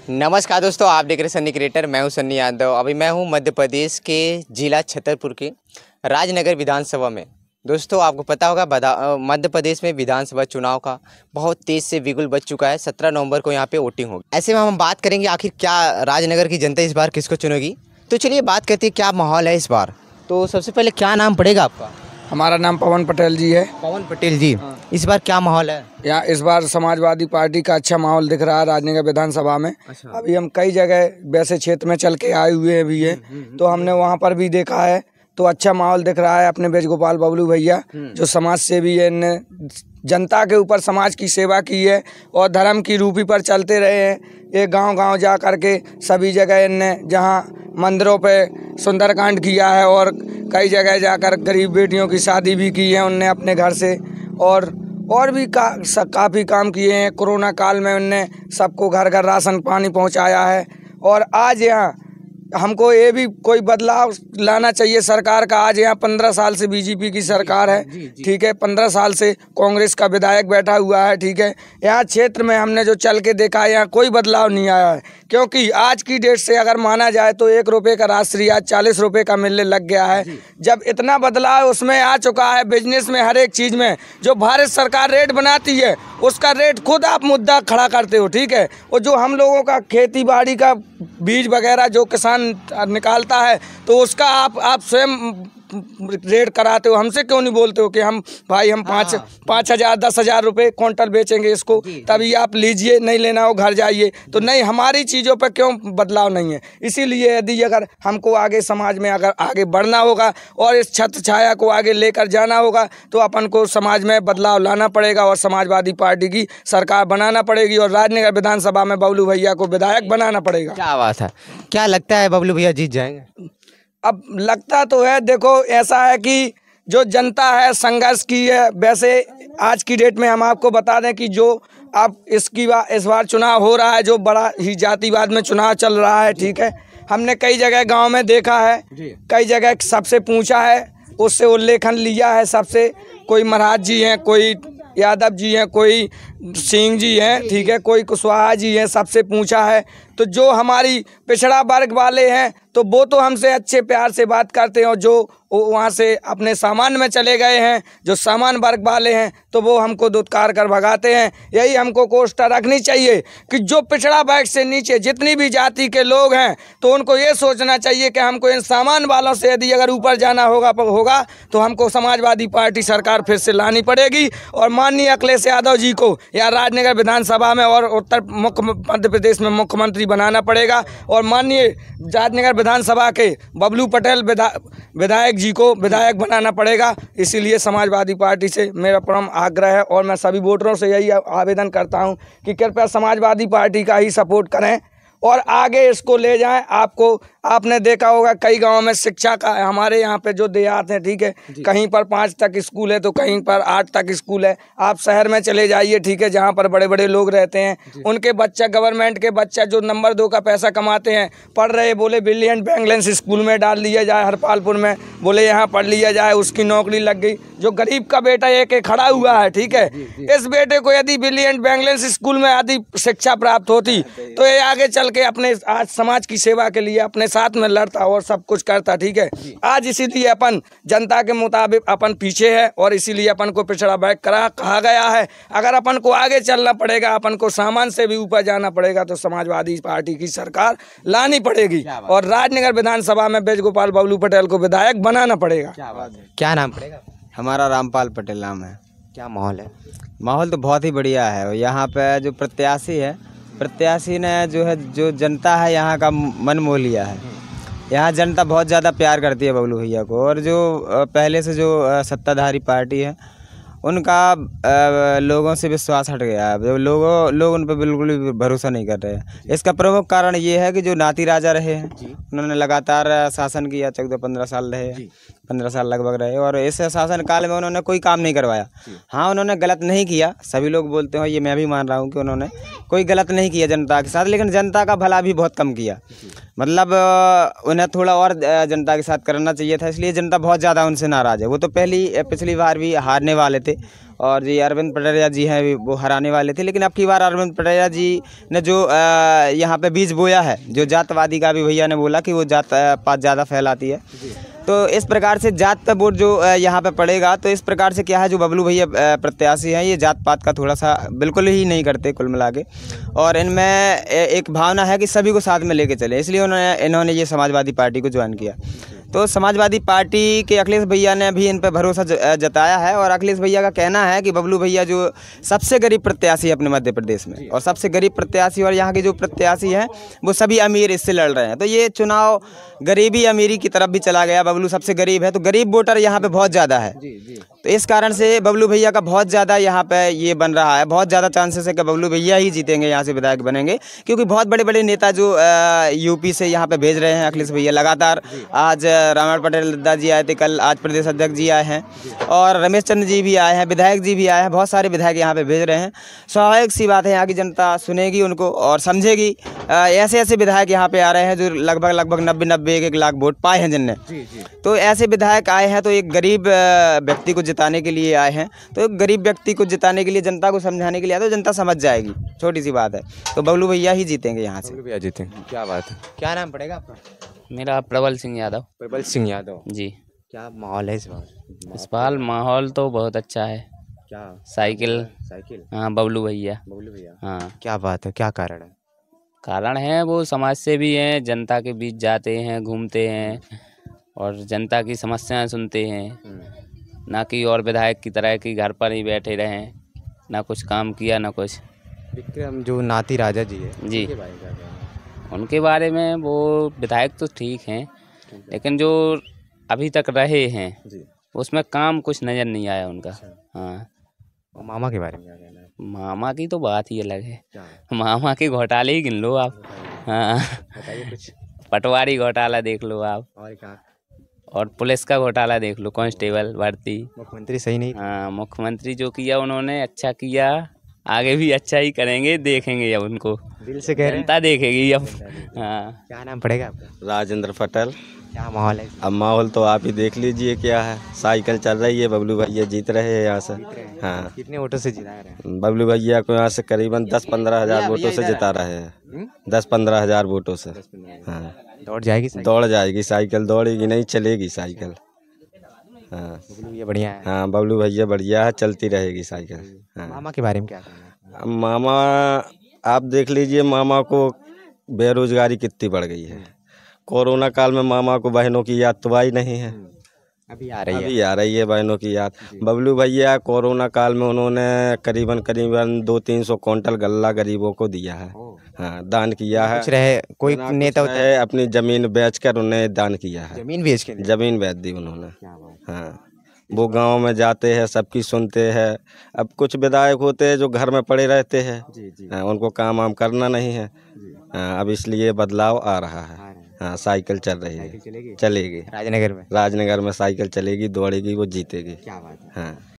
नमस्कार दोस्तों, आप देख रहे हैं सन्नी क्रिएटर। मैं हूं सन्नी यादव। अभी मैं हूं मध्य प्रदेश के जिला छतरपुर के राजनगर विधानसभा में। दोस्तों, आपको पता होगा मध्य प्रदेश में विधानसभा चुनाव का बहुत तेज़ से बिगुल बज चुका है। 17 नवंबर को यहां पे वोटिंग होगी। ऐसे में हम बात करेंगे आखिर क्या राजनगर की जनता इस बार किसको चुनेगी। तो चलिए बात करते हैं क्या माहौल है इस बार। तो सबसे पहले क्या नाम पड़ेगा आपका? हमारा नाम पवन पटेल जी है। पवन पटेल जी, इस बार क्या माहौल है? यहाँ इस बार समाजवादी पार्टी का अच्छा माहौल दिख रहा है राजनगर विधानसभा में। अच्छा। अभी हम कई जगह वैसे क्षेत्र में चल के आए हुए भी है, तो हमने वहाँ पर भी देखा है, तो अच्छा माहौल दिख रहा है। अपने बेजगोपाल बबलू भैया जो समाज सेवी है, इनने जनता के ऊपर समाज की सेवा की है और धर्म की रूपी पर चलते रहे हैं। ये गांव-गांव जा करके सभी जगह इनने जहां मंदिरों पे सुंदरकांड किया है और कई जगह जाकर गरीब बेटियों की शादी भी की है उनने अपने घर से, और भी काफ़ी काम किए हैं। कोरोना काल में उनने सबको घर घर राशन पानी पहुंचाया है। और आज यहाँ हमको ये भी कोई बदलाव लाना चाहिए सरकार का। आज यहाँ 15 साल से बीजेपी की सरकार है, ठीक है। 15 साल से कांग्रेस का विधायक बैठा हुआ है, ठीक है। यहाँ क्षेत्र में हमने जो चल के देखा है, यहाँ कोई बदलाव नहीं आया है। क्योंकि आज की डेट से अगर माना जाए तो 1 रुपये का राशि आज 40 रुपये का मिलने लग गया है। जब इतना बदलाव उसमें आ चुका है, बिजनेस में हर एक चीज़ में जो भारत सरकार रेट बनाती है उसका रेट खुद आप मुद्दा खड़ा करते हो, ठीक है। और जो हम लोगों का खेती बाड़ी का बीज वगैरह जो किसान निकालता है तो उसका आप स्वयं रेट कराते हो। हमसे क्यों नहीं बोलते हो कि हम 5,000 10,000 रुपये क्विंटल बेचेंगे इसको, तभी आप लीजिए, नहीं लेना हो घर जाइए। तो नहीं, हमारी चीज़ों पर क्यों बदलाव नहीं है। इसीलिए यदि अगर हमको आगे समाज में अगर आगे बढ़ना होगा और इस छत्र छाया को आगे लेकर जाना होगा तो अपन को समाज में बदलाव लाना पड़ेगा और समाजवादी पार्टी की सरकार बनाना पड़ेगी और राजनगर विधानसभा में बबलू भैया को विधायक बनाना पड़ेगा। क्या बात है, क्या लगता है बबलू भैया जीत जाएंगे? अब लगता तो है, देखो ऐसा है कि जो जनता है संघर्ष की है। वैसे आज की डेट में हम आपको बता दें कि जो अब इस बार चुनाव हो रहा है, जो बड़ा ही जातिवाद में चुनाव चल रहा है, ठीक है। हमने कई जगह गांव में देखा है, कई जगह सबसे पूछा है, उससे उल्लेखन लिया है सबसे। कोई महाराज जी हैं, कोई यादव जी हैं, कोई सिंह जी हैं, ठीक है, कोई कुशवाहा जी हैं, सबसे पूछा है। तो जो हमारी पिछड़ा वर्ग वाले हैं तो वो तो हमसे अच्छे प्यार से बात करते हैं और जो वहाँ से अपने सामान में चले गए हैं, जो सामान वर्ग वाले हैं, तो वो हमको दुत्कार कर भगाते हैं। यही हमको कोशिश रखनी चाहिए कि जो पिछड़ा वर्ग से नीचे जितनी भी जाति के लोग हैं तो उनको ये सोचना चाहिए कि हमको इन सामान वालों से यदि अगर ऊपर जाना होगा तो हमको समाजवादी पार्टी सरकार फिर से लानी पड़ेगी और माननीय अखिलेश यादव जी को या राजनगर विधानसभा में और मध्य प्रदेश में मुख्यमंत्री बनाना पड़ेगा और माननीय राजनगर विधानसभा के बबलू पटेल विधायक जी को विधायक बनाना पड़ेगा। इसीलिए समाजवादी पार्टी से मेरा परम आग्रह है और मैं सभी वोटरों से यही आवेदन करता हूं कि कृपया समाजवादी पार्टी का ही सपोर्ट करें और आगे इसको ले जाएं। आपने देखा होगा कई गांवों में शिक्षा का, हमारे यहाँ पे जो देहात हैं, ठीक है, कहीं पर 5 तक स्कूल है तो कहीं पर 8 तक स्कूल है। आप शहर में चले जाइए, ठीक है, जहाँ पर बड़े बड़े लोग रहते हैं, उनके बच्चा गवर्नमेंट के बच्चा जो नंबर 2 का पैसा कमाते हैं, पढ़ रहे, बोले ब्रिलियंट बैंगलेंस स्कूल में डाल दिया जाए हरपालपुर में, बोले यहाँ पढ़ लिया जाए, उसकी नौकरी लग गई। जो गरीब का बेटा एक खड़ा हुआ है, ठीक है, इस बेटे को यदि ब्रिलियंट बैंगलेंस स्कूल में आदि शिक्षा प्राप्त होती तो ये आगे चल के अपने आज समाज की सेवा के लिए अपने साथ में लड़ता और सब कुछ करता, ठीक है। आज इसीलिए अपन जनता के मुताबिक अपन पीछे है और इसीलिए अपन को पिछड़ा वर्ग कहा गया है। अगर अपन को आगे चलना पड़ेगा, अपन को सामान से भी ऊपर जाना पड़ेगा तो समाजवादी पार्टी की सरकार लानी पड़ेगी और राजनगर विधानसभा में बेजगोपाल बबलू पटेल को विधायक बनाना पड़ेगा। क्या नाम पड़ेगा? हमारा रामपाल पटेल नाम है। क्या माहौल है? माहौल तो बहुत ही बढ़िया है। यहाँ पे जो प्रत्याशी ने जो जनता है यहाँ का मन मोह लिया है। यहाँ जनता बहुत ज़्यादा प्यार करती है बबलू भैया को और जो पहले से जो सत्ताधारी पार्टी है उनका लोगों से विश्वास हट गया है। लोग उन पर बिल्कुल भी भरोसा नहीं कर रहे हैं। इसका प्रमुख कारण ये है कि जो नाती राजा रहे हैं, उन्होंने लगातार शासन किया, 14-15 साल रहे, 15 साल लगभग रहे और इस शासन काल में उन्होंने कोई काम नहीं करवाया। हाँ, उन्होंने गलत नहीं किया, सभी लोग बोलते हैं, ये मैं भी मान रहा हूँ कि उन्होंने कोई गलत नहीं किया जनता के साथ, लेकिन जनता का भला भी बहुत कम किया। मतलब उन्हें थोड़ा और जनता के साथ करना चाहिए था, इसलिए जनता बहुत ज़्यादा उनसे नाराज़ है। वो तो पिछली बार भी हारने वाले थे और जी अरविंद पटेरिया जी हैं वो हराने वाले थे, लेकिन अब की बार अरविंद पटेरिया जी ने जो यहाँ पे बीज बोया है, जो जातवादी का भी भैया ने बोला कि वो जात पात ज़्यादा फैलाती है, तो इस प्रकार से जात वोट जो यहाँ पे पड़ेगा, तो इस प्रकार से क्या है, जो बबलू भैया प्रत्याशी हैं ये जात पात का थोड़ा सा बिल्कुल ही नहीं करते कुल मिला के, और इनमें एक भावना है कि सभी को साथ में लेके चले, इसलिए इन्होंने ये समाजवादी पार्टी को ज्वाइन किया। तो समाजवादी पार्टी के अखिलेश भैया ने भी इन पर भरोसा जताया है और अखिलेश भैया का कहना है कि बबलू भैया जो सबसे गरीब प्रत्याशी है अपने मध्य प्रदेश में, और सबसे गरीब प्रत्याशी, और यहाँ के जो प्रत्याशी हैं वो सभी अमीर इससे लड़ रहे हैं, तो ये चुनाव गरीबी अमीरी की तरफ भी चला गया। बबलू सबसे गरीब है, तो गरीब वोटर यहाँ पे बहुत ज़्यादा है, तो इस कारण से बबलू भैया का बहुत ज़्यादा यहाँ पे ये बन रहा है, बहुत ज़्यादा चांसेस है कि बबलू भैया ही जीतेंगे, यहाँ से विधायक बनेंगे, क्योंकि बहुत बड़े बड़े नेता जो यूपी से यहाँ पे भेज रहे हैं अखिलेश भैया लगातार। आज रामायण पटेल दादा जी आए थे कल, आज प्रदेश अध्यक्ष जी आए हैं और रमेश चंद्र जी भी आए हैं, विधायक जी भी आए हैं, बहुत सारे विधायक यहाँ पे भेज रहे हैं। स्वाभाविक सी बात है, यहाँ की जनता सुनेगी उनको और समझेगी। ऐसे ऐसे विधायक यहाँ पे आ रहे हैं जो लगभग 90 1 लाख वोट पाए हैं जिनने, तो ऐसे विधायक आए हैं, तो एक गरीब व्यक्ति को जिताने के लिए आए हैं, तो एक गरीब व्यक्ति को जिताने के लिए, जनता को समझाने के लिए आए, तो जनता समझ जाएगी, छोटी सी बात है। तो बबलू भैया ही जीतेंगे यहाँ से। बबलू भैया जीतेंगे, क्या बात है। क्या नाम पड़ेगा आपका? मेरा प्रबल सिंह यादव। प्रबल सिंह यादव जी। क्या माहौल है इस बार? इस बार माहौल तो बहुत अच्छा है। क्या साइकिल? हाँ, बबलू भैया। बबलू भैया, हाँ। क्या बात है, क्या कारण है? कारण है वो समाज से भी हैं, जनता के बीच जाते हैं, घूमते हैं और जनता की समस्याएं सुनते हैं, ना कि और विधायक की तरह कि घर पर ही बैठे रहें, ना कुछ काम किया ना कुछ। विक्रम जो नाती राजा जी है जी, उनके बारे में क्या कहना है? उनके बारे में वो विधायक तो ठीक हैं, लेकिन जो अभी तक रहे हैं जी, उसमें काम कुछ नज़र नहीं आया उनका। हाँ। और मामा के बारे में क्या कहना है? मामा की तो बात ही अलग है। क्या मामा के घोटाले ही गिन लो आप। हाँ, बताइए कुछ। पटवारी घोटाला देख लो आप, और क्या? और पुलिस का घोटाला देख लो, कांस्टेबल भर्ती। मुख्यमंत्री सही नहीं? हाँ, मुख्यमंत्री जो किया उन्होंने अच्छा किया, आगे भी अच्छा ही करेंगे, देखेंगे अब उनको, दिल से कह रहे हैं? जनता देखेगी अब। हाँ। क्या नाम पड़ेगा आपका? राजेंद्र पटेल। क्या माहौल है? अब माहौल तो आप ही देख लीजिए क्या है, साइकिल चल रही है, बबलू भैया जीत रहे हैं यहाँ से। हाँ, कितने वोटों से जिता रहे हैं? बबलू भैया को यहाँ से करीबन 10-15 हज़ार वोटों से जिता रहे हैं, 10-15 हज़ार वोटों से। हाँ, दौड़ जाएगी साइकिल? दौड़ जाएगी साइकिल, दौड़ेगी नहीं, चलेगी साइकिल। हाँ बबलू भैया बढ़िया है। हाँ, बबलू भैया बढ़िया है, चलती रहेगी साइकिल। हाँ, मामा के बारे में क्या कहना है? अब मामा आप देख लीजिए, मामा को बेरोजगारी कितनी बढ़ गई है। कोरोना काल में मामा को बहनों की याद तो आई नहीं है, अभी आ रही है। अभी आ रही है बहनों की याद। बबलू भैया कोरोना काल में उन्होंने करीबन 200-300 क्विंटल गल्ला गरीबों को दिया है। हाँ, दान किया है। कुछ रहे कोई ना नेता कुछ होता है, अपनी जमीन बेचकर उन्हें दान किया है, जमीन बेच के? जमीन बेच दी उन्होंने। क्या बात। हाँ, वो गांव में जाते हैं, सबकी सुनते हैं। अब कुछ विधायक होते हैं जो घर में पड़े रहते हैं, जी। हाँ, उनको काम वाम करना नहीं है। हाँ, अब इसलिए बदलाव आ रहा है। हाँ, साइकिल चल रही है, चलेगी? चलेगी। राजनगर में? राजनगर में साइकिल चलेगी, दौड़ेगी, वो जीतेगी। क्या बात है। हाँ।